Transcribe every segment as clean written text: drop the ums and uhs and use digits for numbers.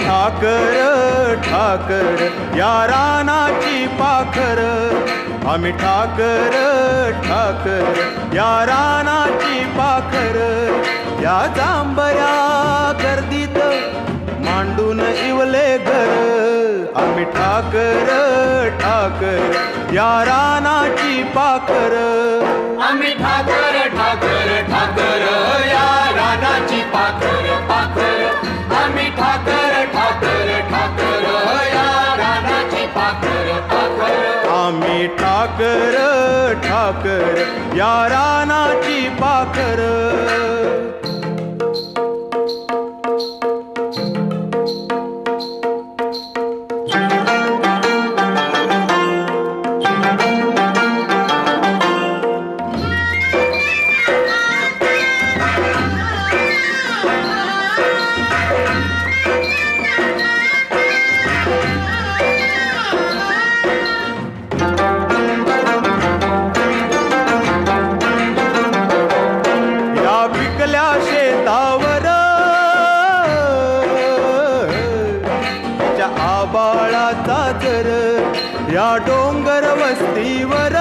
ठाकर ठाकर या रानाची पाखर, आम्ही ठाकर ठाकर या रानाची पाखर, या जांभया गर्दीत मांडून इवले घर, आम्ही ठाकर ठाकर या रानाची पाखर, आम्ही ठाकर ठाकर ठाकर या रानाची पाखर पाखर, आम्ही ठाकर ठाकर ठाकर या रानाची पाखर पाखर, आम्ही ठाकर ठाकर या रानाची पाखर. शेतावर आबाळाचा जर या डोंगर वस्तीवर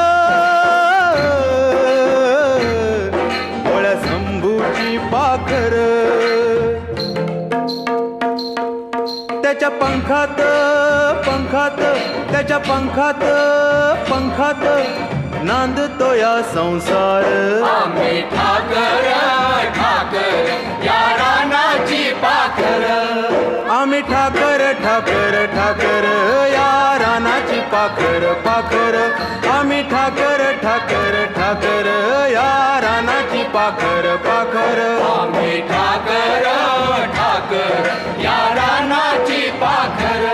ओळ शंभूची पाखर, त्याच्या पंखात पंखात त्याच्या पंखात पंखात नांदतो या संसार, आम्ही ठाकर ठाकर या रानाची पाखर, आम्ही ठाकर ठाकर ठाकर या रानाची पाखर पाखर, आम्ही ठाकर ठाकर ठाकर या रानाची पाखर पाखर, आम्ही ठाकर ठाकर या रानाची पाखर.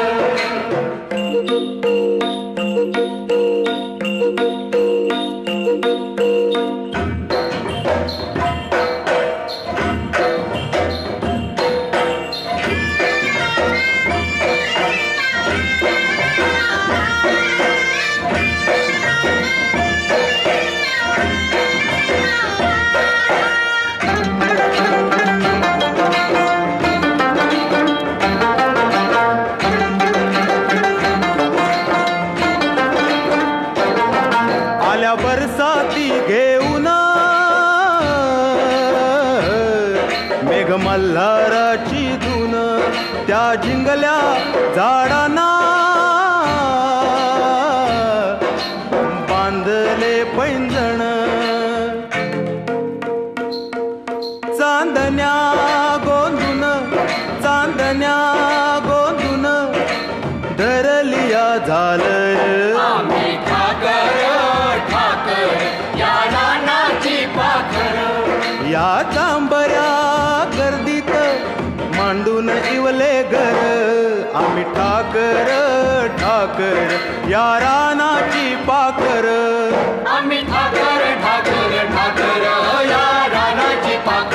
बरसाती घेऊन मेघ मल्हाराची धून, त्या जिंगल्या झाडांना बांधले पैंजण, चांदण्या गोंधून चांदण्या गोंधून धरलिया झालर, आम्ही ठाकर ठाकर या रानाची पाखर, या जांभया गर्दीत मांडून इवले घर, आम्ही ठाकर ठाकर या रानाची पाखर, आम्ही ठाकर ठाकर ठाकर या रानाची पाखर.